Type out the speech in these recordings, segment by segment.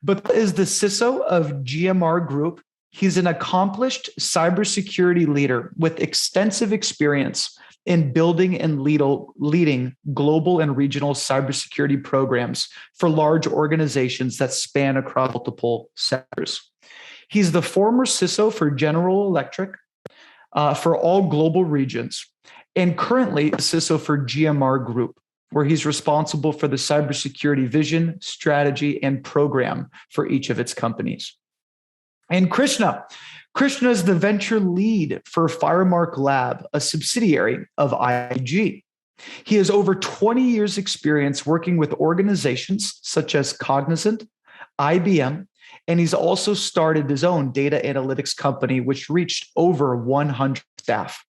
But is the CISO of GMR Group. He's an accomplished cybersecurity leader with extensive experience in building and leading global and regional cybersecurity programs for large organizations that span across multiple sectors. He's the former CISO for General Electric for all global regions, and currently CISO for GMR Group, where he's responsible for the cybersecurity vision, strategy, and program for each of its companies. And Krishna is the venture lead for Firemark Lab, a subsidiary of IG. He has over 20 years experience working with organizations such as Cognizant, IBM, and he's also started his own data analytics company, which reached over 100 staff.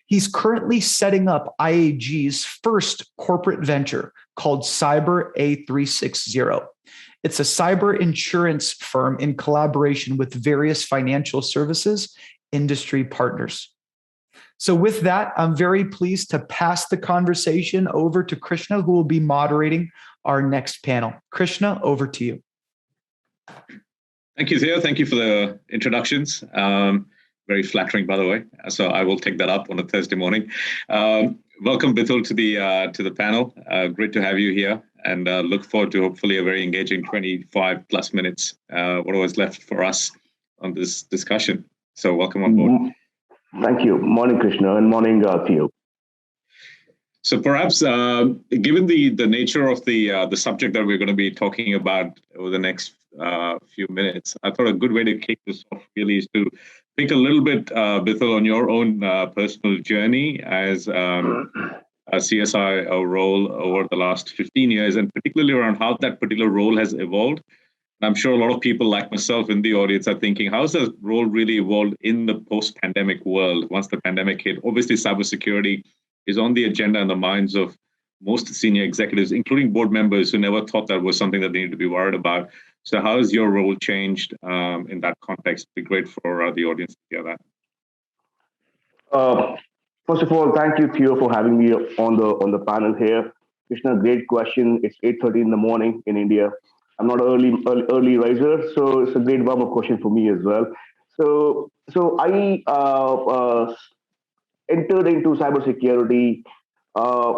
He's currently setting up IAG's first corporate venture called Cyber A360. It's a cyber insurance firm in collaboration with various financial services industry partners. So with that, I'm very pleased to pass the conversation over to Krishna, who will be moderating our next panel. Krishna, over to you. Thank you, Theo. Thank you for the introductions. Very flattering, by the way. So I will take that up on a Thursday morning. Welcome, Bitul, to the panel. Great to have you here, and look forward to hopefully a very engaging 25 plus minutes. What was left for us on this discussion. So welcome on board. Thank you. Morning, Krishna, and morning, Theo. So perhaps, given the nature of the subject that we're going to be talking about over the next few minutes, I thought a good way to kick this off really is to think a little bit, Bitul, on your own personal journey as a CSIO role over the last 15 years, and particularly around how that particular role has evolved. I'm sure a lot of people like myself in the audience are thinking, how's the role really evolved in the post-pandemic world once the pandemic hit? Obviously, cybersecurity is on the agenda in the minds of most senior executives, including board members who never thought that was something that they need to be worried about. So how has your role changed in that context? It'd be great for the audience to hear that. First of all, thank you, Theo, for having me on the panel here. Krishna, great question. It's 8:30 in the morning in India. I'm not an early riser, so it's a great warm-up question for me as well. So I entered into cybersecurity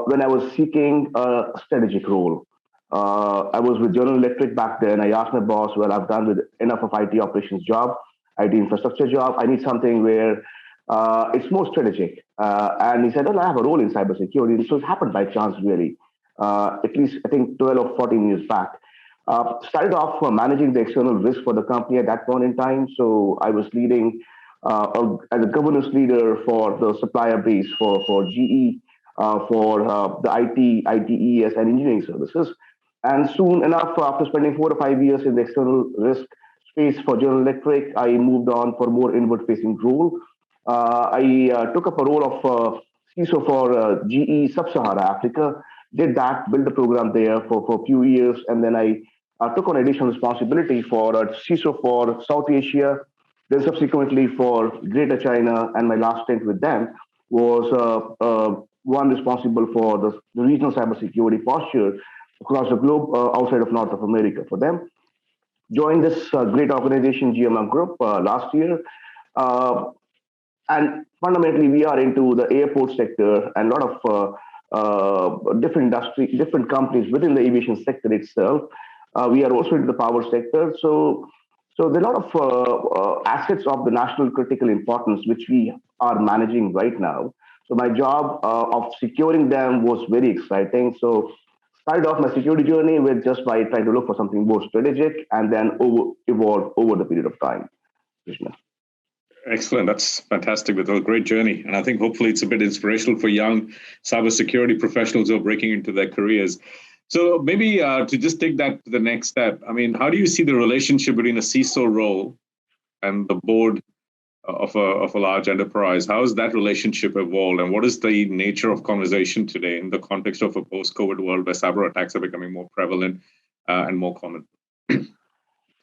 when I was seeking a strategic role. I was with General Electric back then. I asked my boss, well, I've done with enough of IT operations job, IT infrastructure job. I need something where it's more strategic. And he said, well, I have a role in cybersecurity. And so it happened by chance, really, at least, I think, 12 or 14 years back. Started off managing the external risk for the company at that point in time. So I was leading as a governance leader for the supplier base for GE, for the IT, ITES, and engineering services. And soon enough, after spending 4 to 5 years in the external risk space for General Electric, I moved on for more inward-facing role. I took up a role of CISO for GE Sub-Sahara Africa, did that, built a program there for a few years, and then I took on additional responsibility for CISO for South Asia, then subsequently for Greater China, and my last stint with them was one responsible for the regional cybersecurity posture across the globe outside of North of America for them. Joined this great organization, GMR Group, last year. And fundamentally, we are into the airport sector and a lot of different companies within the aviation sector itself. We are also into the power sector. So there are a lot of assets of the national critical importance, which we are managing right now. So my job of securing them was very exciting. So started off my security journey with just by trying to look for something more strategic and then evolve over the period of time. Krishna. Excellent. That's fantastic. With a great journey. And I think hopefully it's a bit inspirational for young cybersecurity professionals who are breaking into their careers. So maybe to just take that to the next step, I mean, how do you see the relationship between a CISO role and the board of a large enterprise? How has that relationship evolved? And what is the nature of conversation today in the context of a post-COVID world where cyber attacks are becoming more prevalent and more common?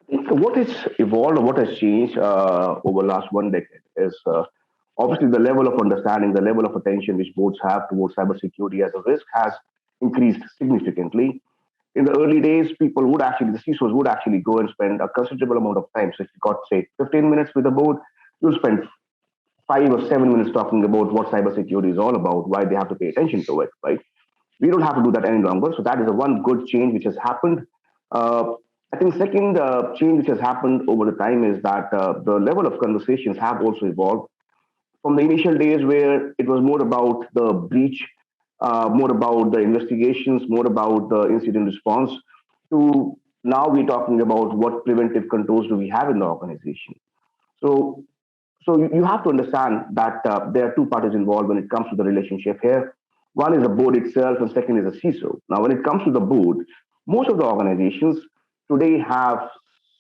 What has evolved or what has changed over the last 1 decade is obviously the level of understanding, the level of attention which boards have towards cybersecurity as a risk has increased significantly. in the early days, the CISOs would actually go and spend a considerable amount of time. So if you got, say, 15 minutes with the board, you'll spend 5 or 7 minutes talking about what cybersecurity is all about, why they have to pay attention to it, right? We don't have to do that any longer. So that is a one good change which has happened. I think second change which has happened over the time is that the level of conversations have also evolved from the initial days where it was more about the breach, more about the investigations, more about the incident response, to now we're talking about what preventive controls do we have in the organization. So, so you have to understand that there are two parties involved when it comes to the relationship here. One is the board itself, and second is the CISO. Now, when it comes to the board, most of the organizations today have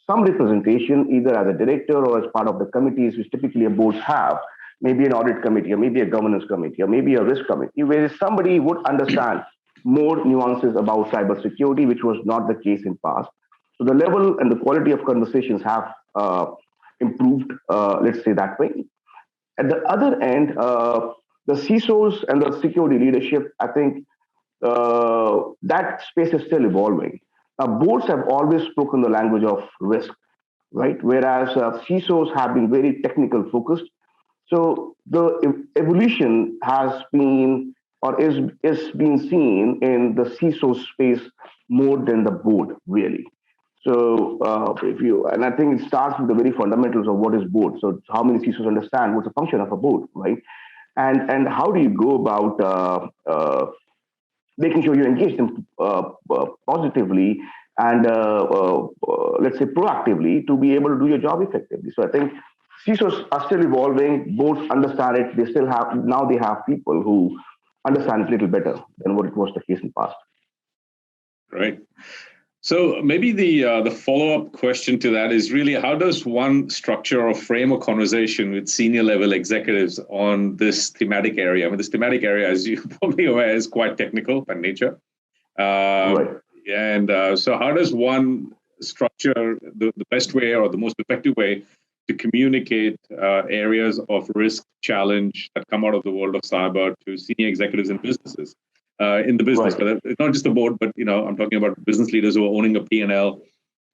some representation either as a director or as part of the committees which typically a boards have, maybe an audit committee or maybe a governance committee or maybe a risk committee, where somebody would understand more nuances about cybersecurity, which was not the case in past. So the level and the quality of conversations have improved, let's say that way. At the other end, the CISOs and the security leadership, I think that space is still evolving. Boards have always spoken the language of risk, right? Whereas CISOs have been very technical focused. So the evolution has been or is being seen in the CISO space more than the board, really. So if you, and I think it starts with the very fundamentals of what is board. So how many CISOs understand what's a function of a board, right? And how do you go about making sure you engage them positively and let's say proactively to be able to do your job effectively. So I think CISOs are still evolving. Boards understand it. They still have, now they have people who understand it a little better than what it was the case in the past. Right. So maybe the follow-up question to that is really, how does one structure or frame a conversation with senior level executives on this thematic area? I mean, this thematic area, as you're probably aware, is quite technical by nature. Right. And so how does one structure the best way or the most effective way to communicate areas of risk challenge that come out of the world of cyber to senior executives in businesses? In the business, Right. but not just the board, but I'm talking about business leaders who are owning a P&L,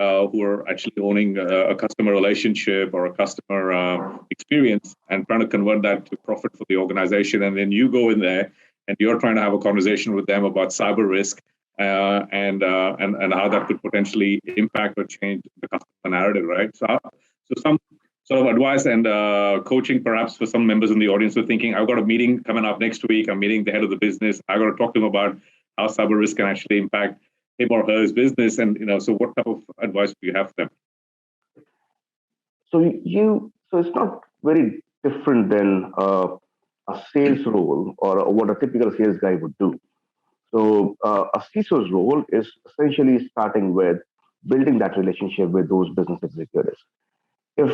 who are actually owning a customer relationship or a customer experience and trying to convert that to profit for the organization. And then you go in there and you're trying to have a conversation with them about cyber risk and how that could potentially impact or change the customer narrative, right? So some sort of advice and coaching perhaps for some members in the audience who are thinking, I've got a meeting coming up next week. I'm meeting the head of the business. I've got to talk to him about how cyber risk can actually impact him or her business. And, so what type of advice do you have for them? So it's not very different than a sales role or what a typical sales guy would do. So a CISO's role is essentially starting with building that relationship with those business executives. If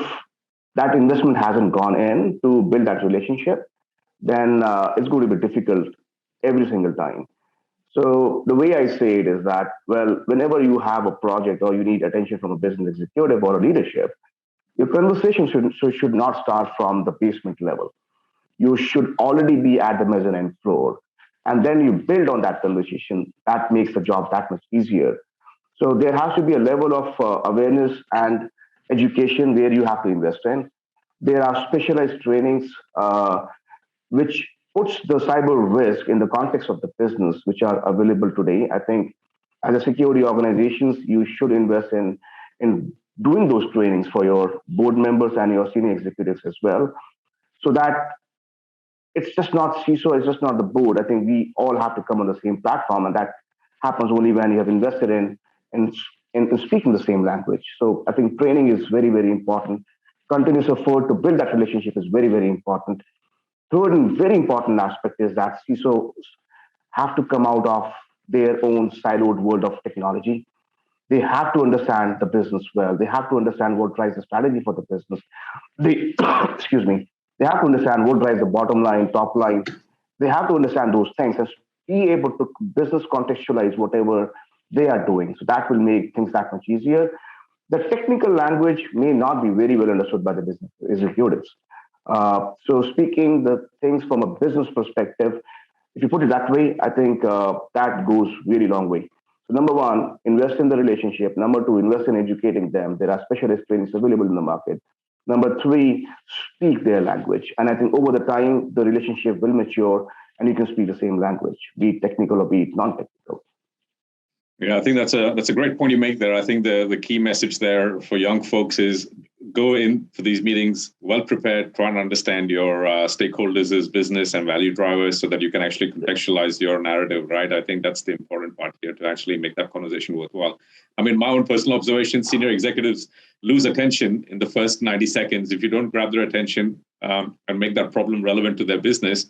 that investment hasn't gone in to build that relationship, then it's going to be difficult every single time. So the way I say it is that, well, whenever you have a project or you need attention from a business executive or a leadership, your conversation should not start from the basement level. You should already be at the mezzanine floor. And then you build on that conversation. That makes the job that much easier. So there has to be a level of awareness and education where you have to invest in. There are specialized trainings which puts the cyber risk in the context of the business, which are available today. I think as a security organizations, you should invest in doing those trainings for your board members and your senior executives as well, so that it's just not CISO, it's just not the board. I think we all have to come on the same platform, and that happens only when you have invested in speaking the same language. So I think training is very, very important. Continuous effort to build that relationship is very, very important. Third and very important aspect is that CISOs have to come out of their own siloed world of technology. They have to understand the business well. They have to understand what drives the strategy for the business. They, excuse me, they have to understand what drives the bottom line, top line. They have to understand those things and be able to business contextualize whatever they are doing. So that will make things that much easier. The technical language may not be very well understood by the business executives. So speaking the things from a business perspective, if you put it that way, I think that goes really long way. So number one, invest in the relationship. Number two, invest in educating them. There are specialist trainings available in the market. Number three, speak their language. And I think over the time, the relationship will mature and you can speak the same language, be it technical or be it non-technical. Yeah, I think that's a great point you make there. I think the key message there for young folks is go in for these meetings well prepared, try and understand your stakeholders' business and value drivers so that you can actually contextualize your narrative, right? I think that's the important part here to actually make that conversation worthwhile. I mean, my own personal observation, senior executives lose attention in the first 90 seconds. If you don't grab their attention and make that problem relevant to their business,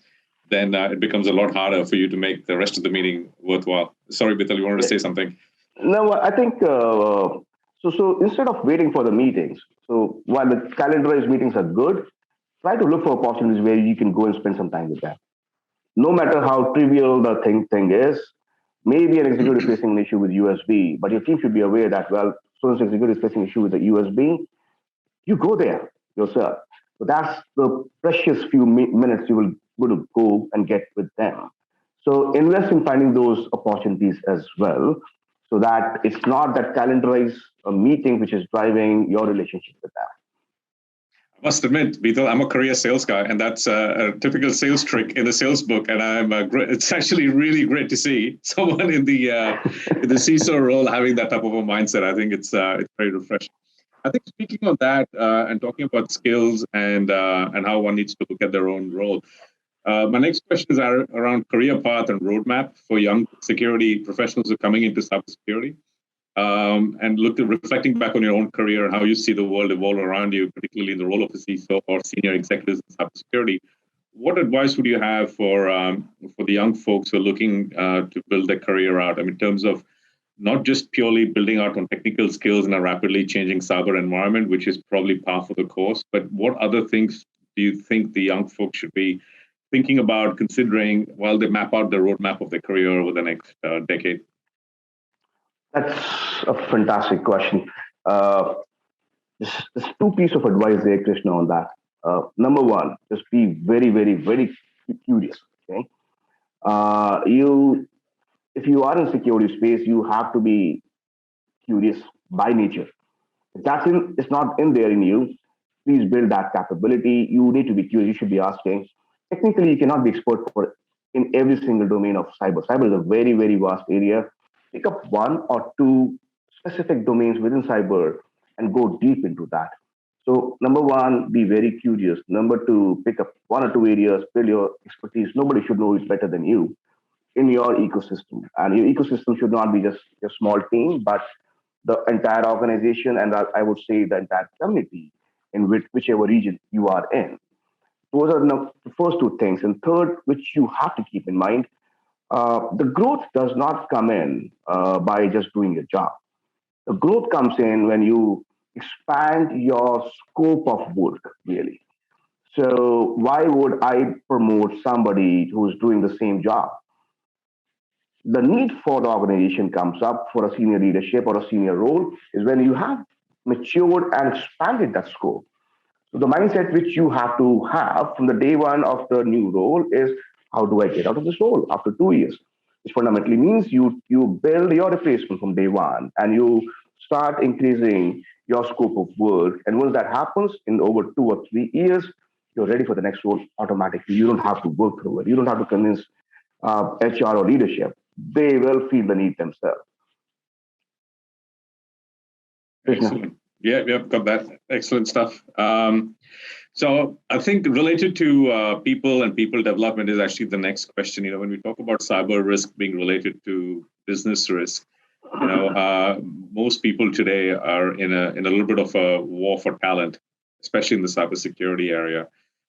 then it becomes a lot harder for you to make the rest of the meeting worthwhile. Sorry, Bital, you wanted to say something? No, I think so instead of waiting for the meetings, so while the calendarized meetings are good, try to look for opportunities where you can go and spend some time with them. No matter how trivial the thing is, maybe an executive is facing an issue with USB, but your team should be aware that, well, so an executive is facing an issue with the USB, you go there yourself. So that's the precious few minutes you will going to go and get with them. So invest in finding those opportunities as well, so that it's not that calendarized meeting which is driving your relationship with them. I must admit, Beetle, I'm a career sales guy, and that's a typical sales trick in the sales book. And it's actually really great to see someone in the CISO role having that type of a mindset. I think it's very refreshing. I think speaking of that and talking about skills and how one needs to look at their own role, my next questions are around career path and roadmap for young security professionals who are coming into cybersecurity. And reflecting back on your own career, how you see the world evolve around you, particularly in the role of a CISO or senior executives in cybersecurity. What advice would you have for the young folks who are looking to build their career out? I mean, in terms of not just purely building out on technical skills in a rapidly changing cyber environment, which is probably par for the course, but what other things do you think the young folks should be thinking about, considering while they map out the roadmap of their career over the next decade? That's a fantastic question. There's two pieces of advice there, Krishna, on that. Number one, just be very, very, very curious. Okay, if you are in security space, you have to be curious by nature. If it's not in there in you, please build that capability. You need to be curious. You should be asking. Technically, you cannot be expert in every single domain of cyber. Cyber is a very, very vast area. Pick up one or two specific domains within cyber and go deep into that. So number one, be very curious. Number two, pick up one or two areas, build your expertise. Nobody should know it better than you in your ecosystem. And your ecosystem should not be just a small team, but the entire organization, and I would say the entire community in whichever region you are in. Those are the first two things. And third, which you have to keep in mind, the growth does not come in by just doing your job. The growth comes in when you expand your scope of work, really. So why would I promote somebody who's doing the same job? The need for the organization comes up for a senior leadership or a senior role is when you have matured and expanded that scope. So the mindset which you have to have from the day one of the new role is, how do I get out of this role after 2 years? Which fundamentally means you build your replacement from day one and you start increasing your scope of work. And once that happens in over 2 or 3 years, you're ready for the next role automatically. You don't have to work through it. You don't have to convince HR or leadership. They will feel the need themselves. Excellent. Yeah, we have got that. Excellent stuff. So I think related to people and people development is actually the next question. When we talk about cyber risk being related to business risk, most people today are in a little bit of a war for talent, especially in the cybersecurity area.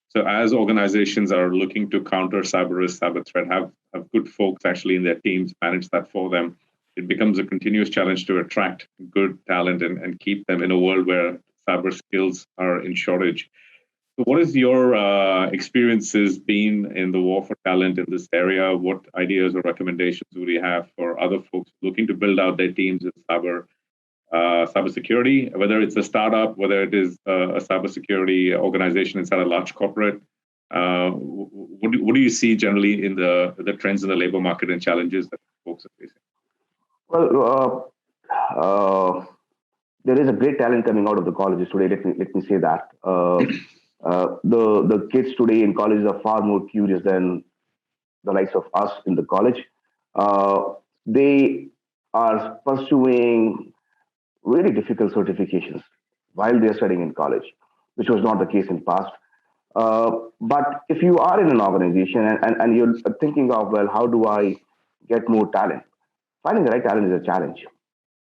So as organizations are looking to counter cyber risk, cyber threat, have good folks actually in their teams manage that for them, it becomes a continuous challenge to attract good talent and keep them in a world where cyber skills are in shortage. So what is your experiences been in the war for talent in this area? What ideas or recommendations would you have for other folks looking to build out their teams in cybersecurity, whether it's a startup, whether it is a cybersecurity organization inside a large corporate? What do you see generally in the trends in the labor market and challenges that folks are facing? Well, there is a great talent coming out of the colleges today. Let me say that the kids today in colleges are far more curious than the likes of us in the college. They are pursuing really difficult certifications while they're studying in college, which was not the case in past. But if you are in an organization and you're thinking of, well, how do I get more talent? Finding the right talent is a challenge.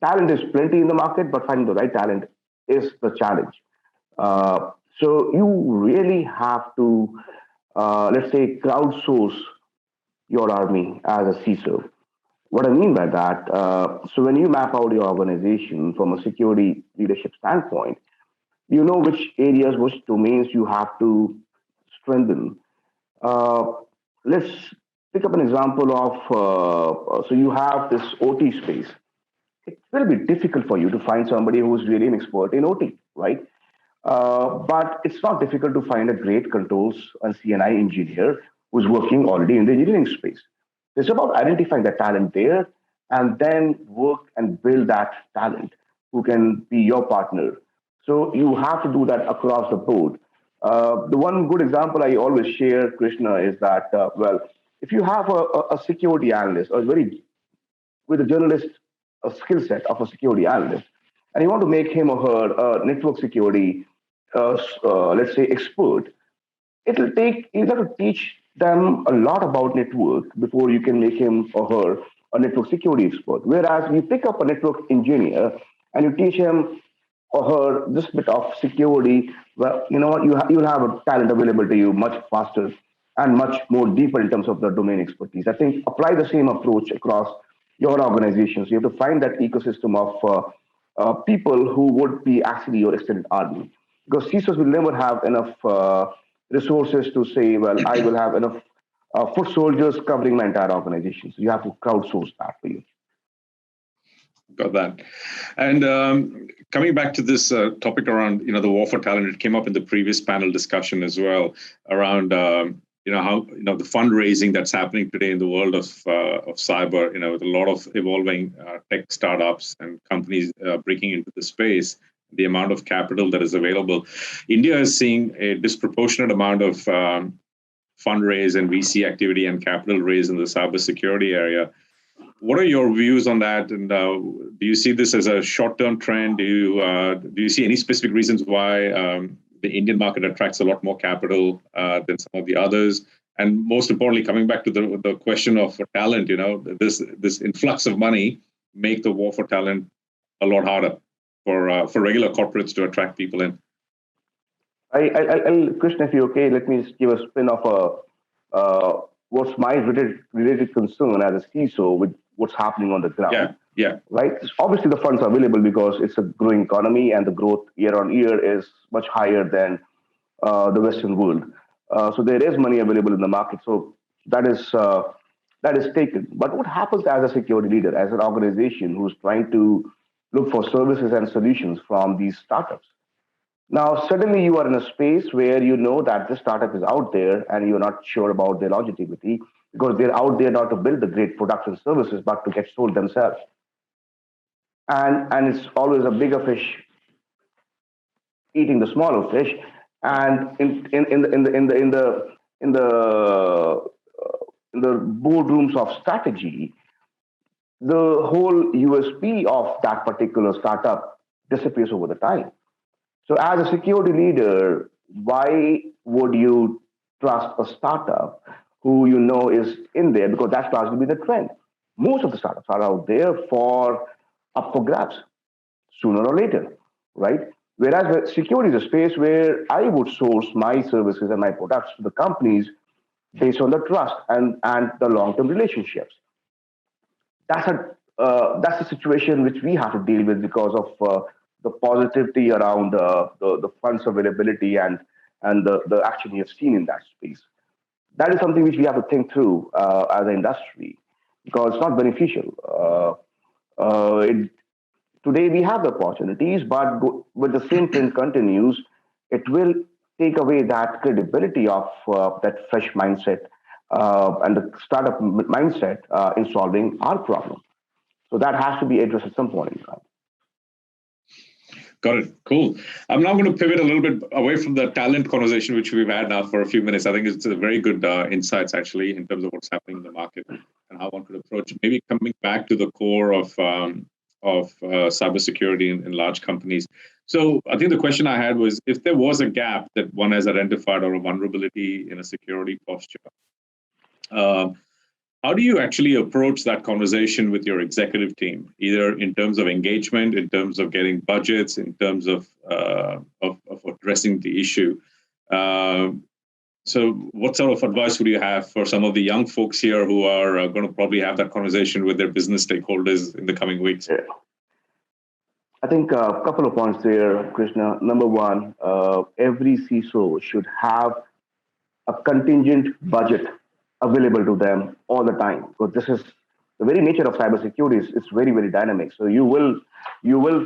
Talent is plenty in the market, but finding the right talent is the challenge. So you really have to, let's say, crowdsource your army as a CISO. What I mean by that, so when you map out your organization from a security leadership standpoint, you know which areas, which domains you have to strengthen. Uh, let's pick up an example of so you have this OT space. It will be difficult for you to find somebody who's really an expert in OT, right? But it's not difficult to find a great controls and CNI engineer who's working already in the engineering space. It's about identifying the talent there and then work and build that talent who can be your partner. So you have to do that across the board. The one good example I always share, Krishna, is that, well, if you have a security analyst, or very with a journalist, a skill set of a security analyst, and you want to make him or her a network security, let's say, expert, you have to teach them a lot about network before you can make him or her a network security expert. Whereas you pick up a network engineer and you teach him or her this bit of security, well, you know what, you'll have a talent available to you much faster and much more deeper in terms of the domain expertise. I think apply the same approach across your organizations. You have to find that ecosystem of people who would be actually your extended army. Because CISOs will never have enough resources to say, well, I will have enough foot soldiers covering my entire organization. So you have to crowdsource that for you. Got that. And coming back to this topic around, the war for talent, it came up in the previous panel discussion as well around, how, the fundraising that's happening today in the world of cyber, with a lot of evolving tech startups and companies breaking into the space, the amount of capital that is available. India is seeing a disproportionate amount of fundraise and VC activity and capital raise in the cybersecurity area. What are your views on that? And do you see this as a short-term trend? Do you see any specific reasons why the Indian market attracts a lot more capital than some of the others? And most importantly, coming back to the question of talent, this influx of money make the war for talent a lot harder for regular corporates to attract people in. I'll, Krishna, if you're okay, let me just give a spin of what's my related concern as a CISO with what's happening on the ground. Yeah. Right. Obviously, the funds are available because it's a growing economy, and the growth year on year is much higher than the Western world. So there is money available in the market. So that is taken. But what happens as a security leader, as an organization who's trying to look for services and solutions from these startups? Now, suddenly you are in a space where you know that this startup is out there and you're not sure about their longevity because they're out there not to build the great products and services, but to get sold themselves. And it's always a bigger fish eating the smaller fish. And in the boardrooms of strategy, the whole USP of that particular startup disappears over the time. So, as a security leader, why would you trust a startup who you know is in there? Because that's largely be the trend. Most of the startups are out there for up for grabs sooner or later, right? Whereas security is a space where I would source my services and my products to the companies based on the trust and the long-term relationships. That's a situation which we have to deal with because of the positivity around the funds availability and the action we have seen in that space. That is something which we have to think through as an industry because it's not beneficial. Today we have the opportunities, but with the same trend continues, it will take away that credibility of that fresh mindset and the startup mindset in solving our problem. So that has to be addressed at some point in time. Got it. Cool. I'm now going to pivot a little bit away from the talent conversation, which we've had now for a few minutes. I think it's a very good insights, actually, in terms of what's happening in the market and how one could approach it. Maybe coming back to the core of cybersecurity in large companies. So I think the question I had was, if there was a gap that one has identified or a vulnerability in a security posture, how do you actually approach that conversation with your executive team, either in terms of engagement, in terms of getting budgets, in terms of addressing the issue? So what sort of advice would you have for some of the young folks here who are going to probably have that conversation with their business stakeholders in the coming weeks? Yeah. I think a couple of points there, Krishna. Number one, every CISO should have a contingent budget available to them all the time, because this is the very nature of cybersecurity. It's very, very dynamic. So you will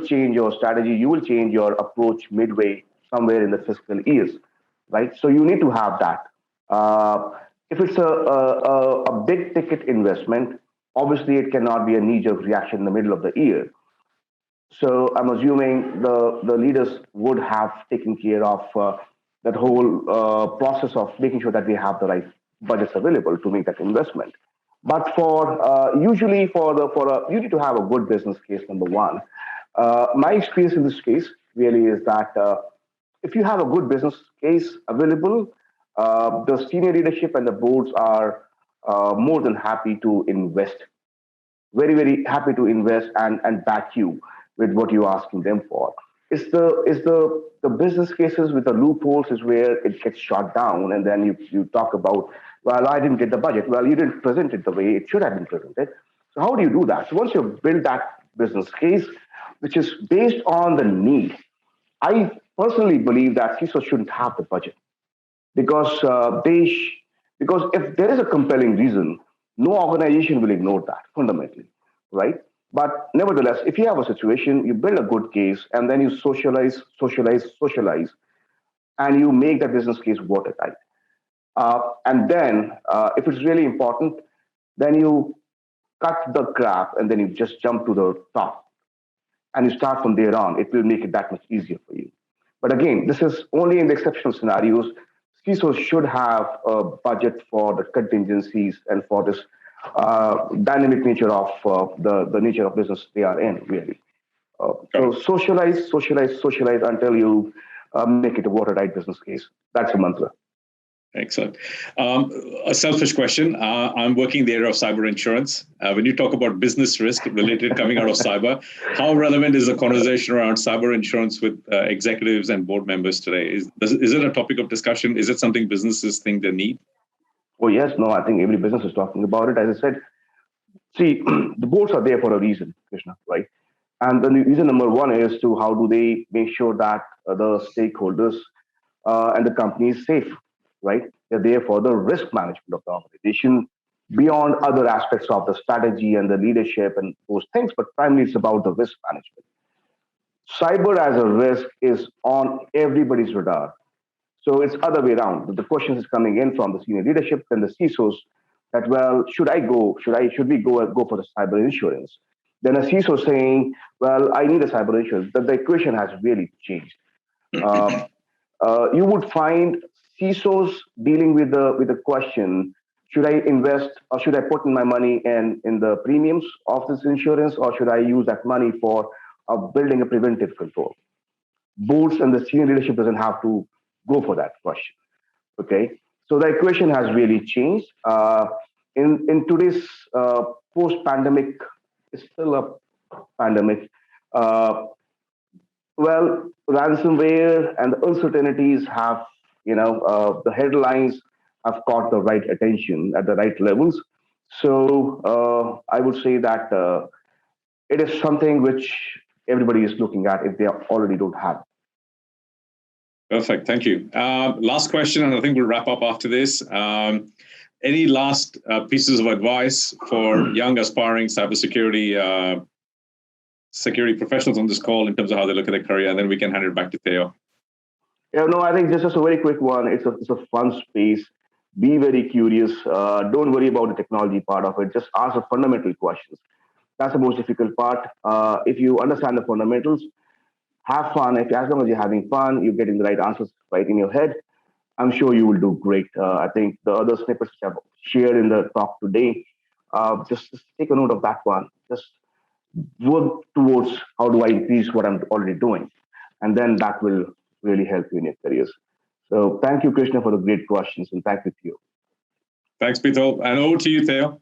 change your strategy, you will change your approach midway somewhere in the fiscal years, right? So you need to have that. If it's a big ticket investment, obviously it cannot be a knee-jerk reaction in the middle of the year. So I'm assuming the leaders would have taken care of that whole process of making sure that we have the right budgets available to make that investment. But for usually you need to have a good business case. Number one, my experience in this case really is that if you have a good business case available, the senior leadership and the boards are more than happy to invest, very, very happy to invest and back you with what you're asking them for. It's the business cases with the loopholes is where it gets shot down, and then you talk about, well, I didn't get the budget. Well, you didn't present it the way it should have been presented. So how do you do that? So once you build that business case, which is based on the need, I personally believe that CISO shouldn't have the budget, because because if there is a compelling reason, no organization will ignore that fundamentally, right? But nevertheless, if you have a situation, you build a good case, and then you socialize, and you make that business case watertight. And then, if it's really important, then you cut the crap, and then you just jump to the top, and you start from there on. It will make it that much easier for you. But again, this is only in the exceptional scenarios. CISOs should have a budget for the contingencies and for this dynamic nature of the nature of business they are in, really. So socialize until you make it a watertight business case. That's a mantra. Excellent. A selfish question. I'm working in the area of cyber insurance. When you talk about business risk related coming out of cyber, how relevant is the conversation around cyber insurance with executives and board members today? Is it a topic of discussion? Is it something businesses think they need? Oh, yes. No, I think every business is talking about it. As I said, see, the boards are there for a reason, Krishna, right? And the reason number one is to how do they make sure that the stakeholders and the company is safe, right? They're there for the risk management of the organization beyond other aspects of the strategy and the leadership and those things, but primarily it's about the risk management. Cyber as a risk is on everybody's radar. So it's other way around. The question is coming in from the senior leadership and the CISOs that, well, should we go for the cyber insurance? Then a CISO saying, well, I need a cyber insurance. The equation has really changed. You would find CISOs dealing with the question, should I invest or should I put in my money in the premiums of this insurance, or should I use that money for building a preventive control? Boards and the senior leadership doesn't have to go for that question. Okay, so the equation has really changed. In today's post-pandemic, it's still a pandemic. Well, ransomware and the uncertainties have, the headlines have caught the right attention at the right levels. So I would say that it is something which everybody is looking at if they already don't have it. Perfect. Thank you. Last question, and I think we'll wrap up after this. Any last pieces of advice for young, aspiring cybersecurity security professionals on this call in terms of how they look at their career? And then we can hand it back to Theo. Yeah, no, I think just a very quick one. It's a fun space. Be very curious. Don't worry about the technology part of it. Just ask the fundamental questions. That's the most difficult part. If you understand the fundamentals, have fun. As long as you're having fun, you're getting the right answers right in your head, I'm sure you will do great. I think the other snippets which I've shared in the talk today, just take a note of that one. Just work towards how do I increase what I'm already doing. And then that will really help you in your careers. So thank you, Krishna, for the great questions, and thank you to you. Thanks, Peter. And over to you, Theo.